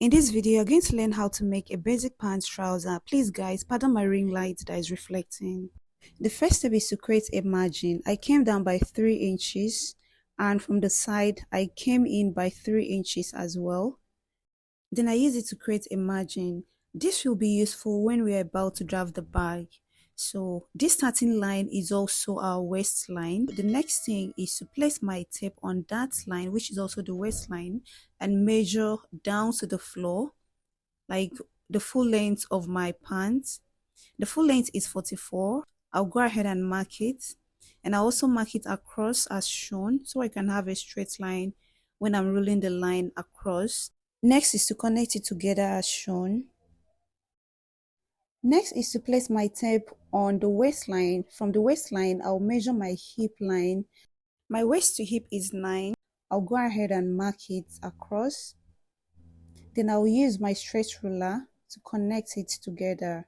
In this video, you're going to learn how to make a basic pants trouser. Please guys, pardon my ring light that is reflecting. The first step is to create a margin. I came down by 3 inches and from the side, I came in by 3 inches as well. Then I use it to create a margin. This will be useful when we are about to draft the bag. So this starting line is also our waistline. The next thing is to place my tape on that line, which is also the waistline, and measure down to the floor, like the full length of my pants. The full length is 44. I'll go ahead and mark it, and I also mark it across as shown so I can have a straight line when I'm rolling the line across. Next is to connect it together as shown. Next is to place my tape on the waistline. From the waistline, I'll measure my hip line. My waist to hip is 9. I'll go ahead and mark it across. Then I'll use my straight ruler to connect it together.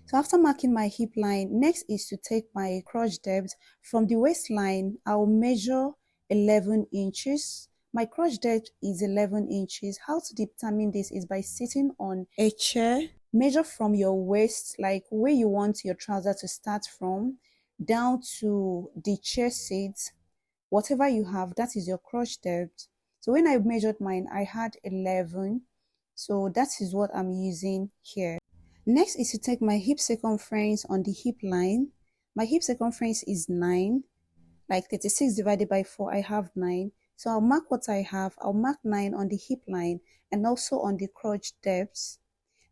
So after marking my hip line, next is to take my crotch depth. From the waistline, I'll measure 11 inches. My crotch depth is 11 inches. How to determine this is by sitting on a chair. Measure from your waist, like where you want your trouser to start from, down to the chair seat. Whatever you have, that is your crotch depth. So when I measured mine, I had 11. So that is what I'm using here. Next is to take my hip circumference on the hip line. My hip circumference is 9. Like 36 divided by 4, I have 9. So I'll mark what I have. I'll mark 9 on the hip line and also on the crotch depths.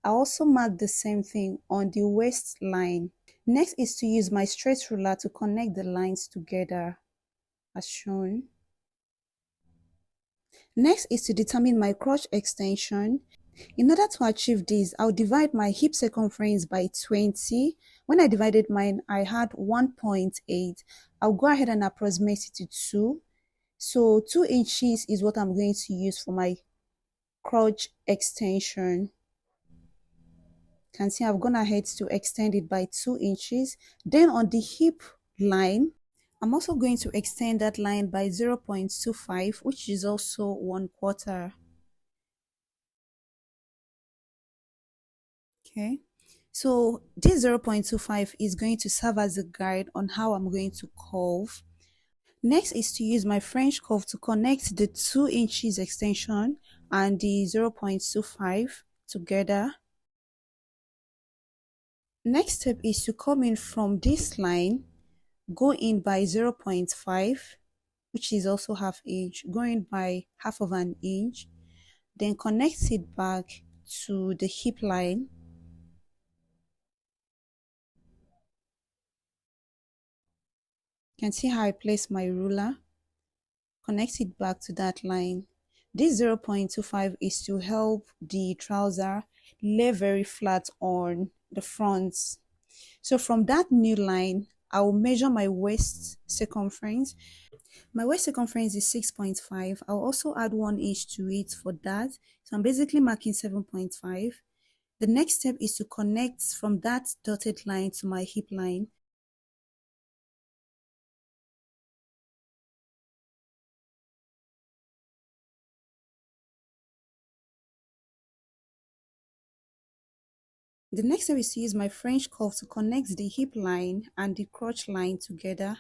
I'll also mark the same thing on the waist line. Next is to use my straight ruler to connect the lines together as shown. Next is to determine my crotch extension. In order to achieve this, I'll divide my hip circumference by 20. When I divided mine, I had 1.8. I'll go ahead and approximate it to 2. So 2 inches is what I'm going to use for my crotch extension. You can see I've gone ahead to extend it by 2 inches. Then on the hip line, I'm also going to extend that line by 0.25, which is also 1/4. Okay, so this 0.25 is going to serve as a guide on how I'm going to curve. Next is to use my French curve to connect the 2 inches extension and the 0.25 together. Next step is to come in from this line, go in by 0.5, which is also half inch, going by half of an inch, then connect it back to the hip line. You can see how I place my ruler, connect it back to that line. This 0.25 is to help the trouser lay very flat on the front. So from that new line, I will measure my waist circumference. My waist circumference is 6.5. I'll also add 1 inch to it for that. So I'm basically marking 7.5. The next step is to connect from that dotted line to my hip line. The next step is to use my French curve to connect the hip line and the crotch line together.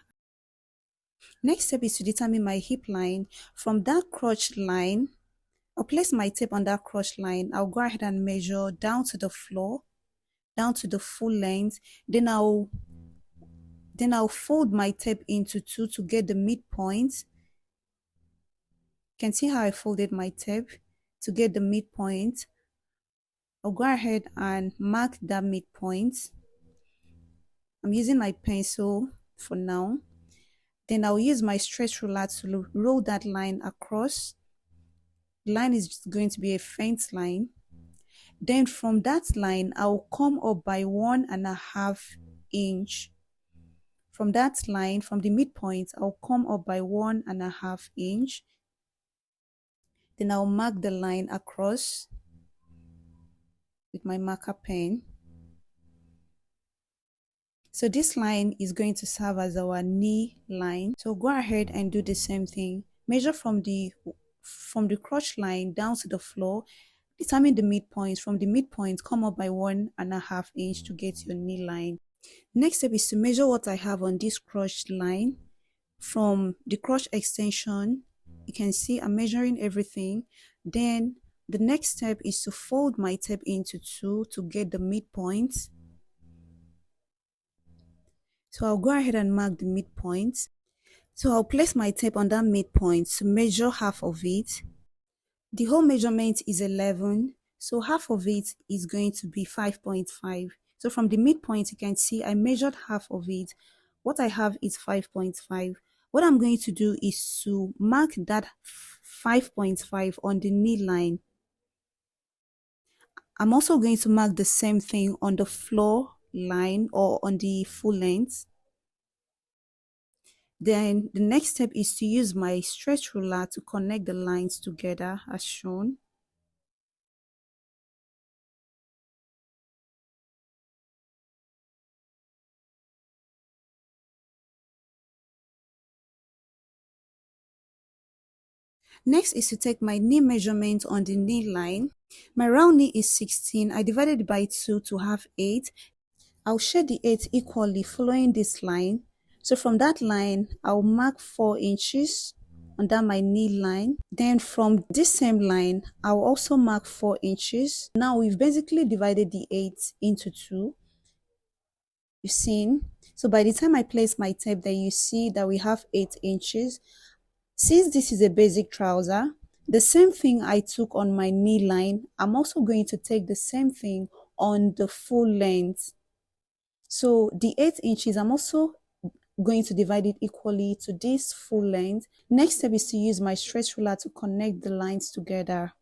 Next step is to determine my hip line. From that crotch line, I'll place my tape on that crotch line. I'll go ahead and measure down to the floor, down to the full length. Then I'll fold my tape into 2 to get the midpoint. You can see how I folded my tape to get the midpoint. I'll go ahead and mark that midpoint. I'm using my pencil for now. Then I'll use my straight ruler to roll that line across. The line is going to be a faint line. Then from that line, I'll come up by 1.5 inch. From that line, from the midpoint, I'll come up by 1.5 inch. Then I'll mark the line across with my marker pen. So this line is going to serve as our knee line. So go ahead and do the same thing. Measure from the crotch line down to the floor. Determine the midpoint. From the midpoint, come up by 1.5 inch to get your knee line. Next step is to measure what I have on this crotch line from the crotch extension. You can see I'm measuring everything. Then the next step is to fold my tape into two to get the midpoint. So I'll go ahead and mark the midpoint. So I'll place my tape on that midpoint to measure half of it. The whole measurement is 11, so half of it is going to be 5.5. So from the midpoint, you can see I measured half of it. What I have is 5.5. What I'm going to do is to mark that 5.5 on the knee line. I'm also going to mark the same thing on the floor line or on the full length. Then the next step is to use my stretch ruler to connect the lines together as shown. Next is to take my knee measurement on the knee line. My round knee is 16. I divided by 2 to have 8. I'll share the 8 equally following this line. So from that line, I'll mark 4 inches under my knee line. Then from this same line, I'll also mark 4 inches. Now we've basically divided the 8 into 2. You've seen? So by the time I place my tape there, you see that we have 8 inches. Since this is a basic trouser, the same thing I took on my knee line, I'm also going to take the same thing on the full length. So the 8 inches, I'm also going to divide it equally to this full length. Next step is to use my stretch ruler to connect the lines together.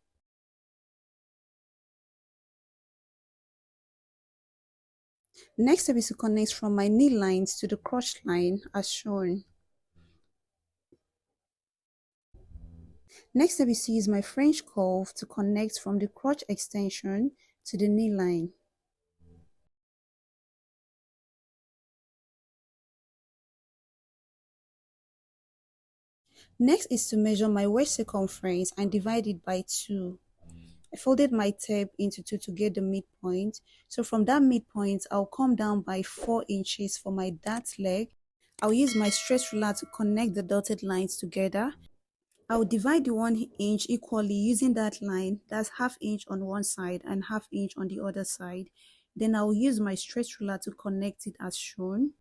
Next step is to connect from my knee lines to the crotch line as shown. Next step is to use my French curve to connect from the crotch extension to the knee line. Next is to measure my waist circumference and divide it by 2. I folded my tape into 2 to get the midpoint. So from that midpoint, I'll come down by 4 inches for my dart leg. I'll use my stretch ruler to connect the dotted lines together. I'll divide the 1 inch equally using that line. That's half inch on one side and half inch on the other side. Then I'll use my stretch ruler to connect it as shown.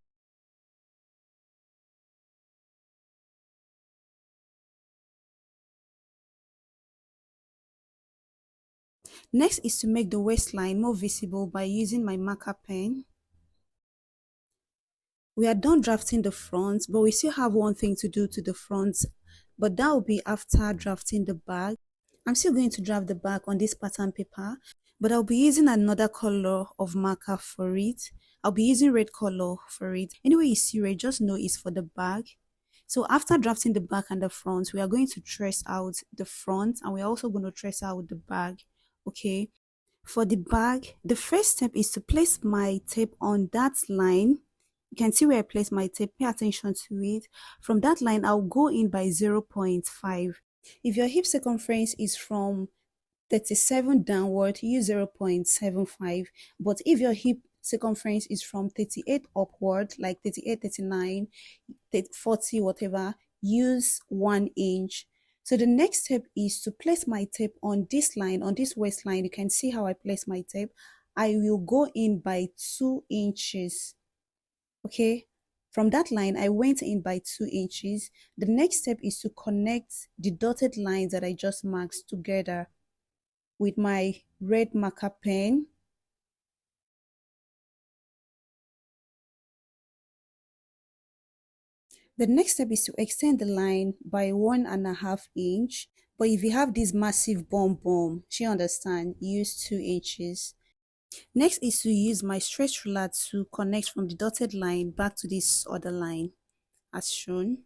Next is to make the waistline more visible by using my marker pen. We are done drafting the front, but we still have one thing to do to the front, but that will be after drafting the back. I'm still going to draft the back on this pattern paper, but I'll be using another color of marker for it. I'll be using red color for it. Anyway you see red, just know it's for the back. So after drafting the back and the front, we are going to trace out the front and we're also going to trace out the back. Okay, for the back, the first step is to place my tape on that line. You can see where I place my tape. Pay attention to it. From that line, I'll go in by 0.5. If your hip circumference is from 37 downward, use 0.75. But if your hip circumference is from 38 upward, like 38, 39, 40, whatever, use 1 inch. So the next step is to place my tape on this line, on this waistline. You can see how I place my tape. I will go in by 2 inches. Okay, from that line, I went in by 2 inches. The next step is to connect the dotted lines that I just marked together with my red marker pen. The next step is to extend the line by 1.5 inch. But if you have this massive bum, she understand, use 2 inches. Next is to use my stretch ruler to connect from the dotted line back to this other line as shown.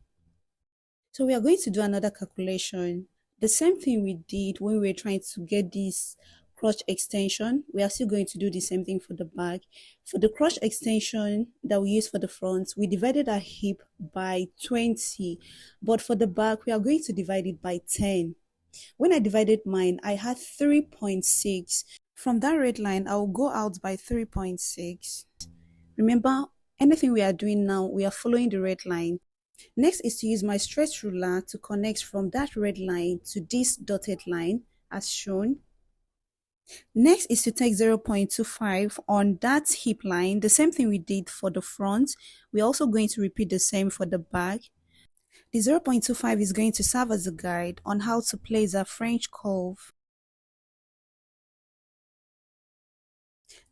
So we are going to do another calculation. The same thing we did when we were trying to get this crotch extension, we are still going to do the same thing for the back. For the crotch extension that we use for the front, we divided our hip by 20, but for the back, we are going to divide it by 10. When I divided mine, I had 3.6. From that red line, I will go out by 3.6. Remember, anything we are doing now, we are following the red line. Next is to use my stretch ruler to connect from that red line to this dotted line as shown. Next is to take 0.25 on that hip line, the same thing we did for the front. We're also going to repeat the same for the back. The 0.25 is going to serve as a guide on how to place a French curve.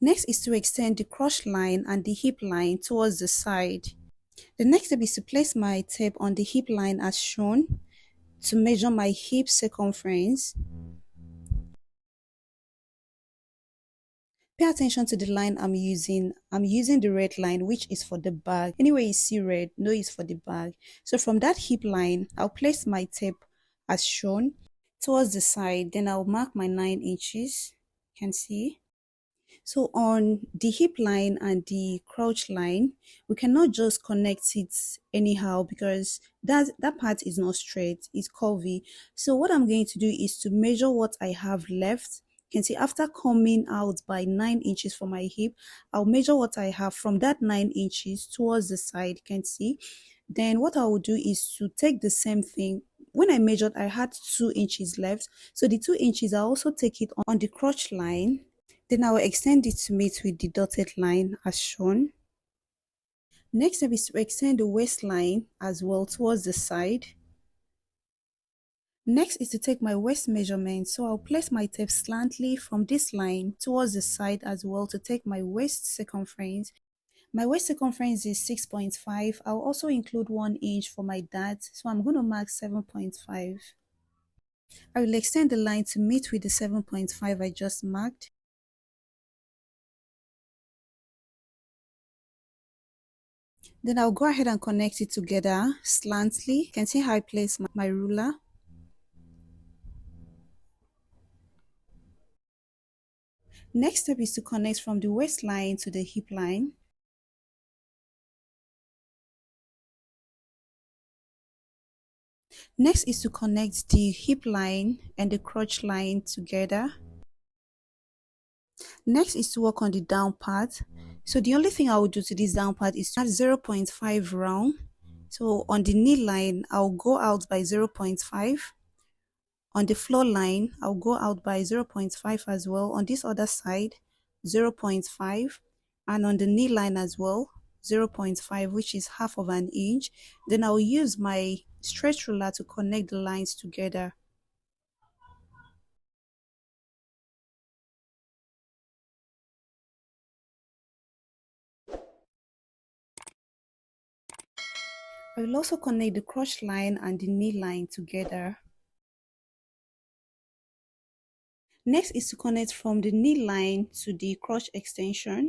Next is to extend the crotch line and the hip line towards the side. The next step is to place my tape on the hip line as shown to measure my hip circumference. Pay attention to the line I'm using. I'm using the red line, which is for the bag. Anyway, you see red, no, it's for the bag. So from that hip line, I'll place my tape as shown towards the side. Then I'll mark my 9 inches. You can see. So on the hip line and the crotch line, we cannot just connect it anyhow because that part is not straight, it's curvy. So what I'm going to do is to measure what I have left. You can see after coming out by 9 inches for my hip, I'll measure what I have from that 9 inches towards the side. You can see. Then what I will do is to take the same thing. When I measured, I had 2 inches left. So the 2 inches, I'll also take it on the crotch line. Then I will extend it to meet with the dotted line as shown. Next step is to extend the waistline as well towards the side. Next is to take my waist measurement. So I'll place my tape slantly from this line towards the side as well to take my waist circumference. My waist circumference is 6.5. I'll also include 1 inch for my dart. So I'm going to mark 7.5. I will extend the line to meet with the 7.5 I just marked. Then I'll go ahead and connect it together slantly. You can see how I place my ruler. Next step is to connect from the waistline to the hip line. Next is to connect the hip line and the crotch line together. Next is to work on the down part. So the only thing I will do to this down part is to add 0.5 round. So on the knee line, I'll go out by 0.5. On the floor line, I'll go out by 0.5 as well. On this other side, 0.5. And on the knee line as well, 0.5, which is half of an inch. Then I'll use my stretch ruler to connect the lines together. I will also connect the crotch line and the knee line together. Next is to connect from the knee line to the crotch extension.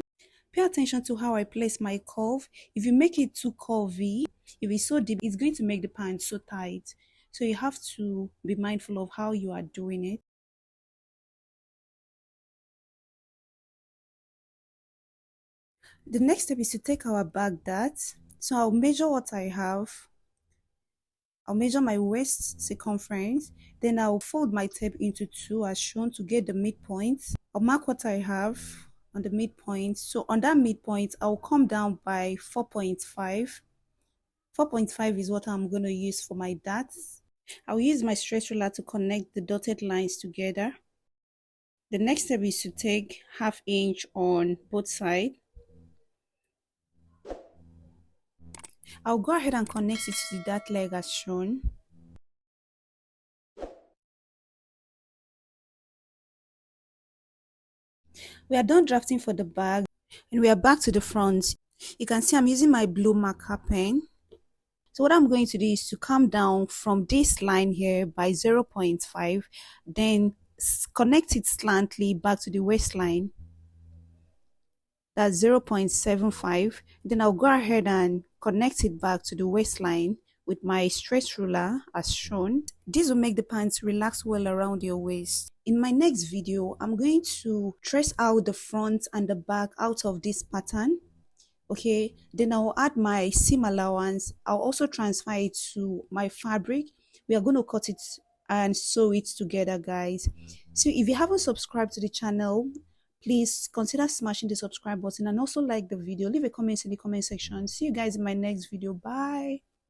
Pay attention to how I place my curve. If you make it too curvy, if it's so deep, it's going to make the pants so tight. So you have to be mindful of how you are doing it. The next step is to take our back dart. So I'll measure what I have. I'll measure my waist circumference. Then I'll fold my tape into 2 as shown to get the midpoint. I'll mark what I have on the midpoint. So on that midpoint, I'll come down by 4.5. 4.5 is what I'm going to use for my darts. I'll use my stretch ruler to connect the dotted lines together. The next step is to take ½ inch on both sides. I'll go ahead and connect it to the dart leg as shown. We are done drafting for the bag and we are back to the front. You can see I'm using my blue marker pen. So what I'm going to do is to come down from this line here by 0.5, then connect it slantly back to the waistline. That's 0.75. Then I'll go ahead and connect it back to the waistline with my stretch ruler as shown. This will make the pants relax well around your waist. In my next video, I'm going to trace out the front and the back out of this pattern. Okay, then I'll add my seam allowance. I'll also transfer it to my fabric. We are going to cut it and sew it together, guys. So if you haven't subscribed to the channel, please consider smashing the subscribe button and also like the video. Leave a comment in the comment section. See you guys in my next video. Bye.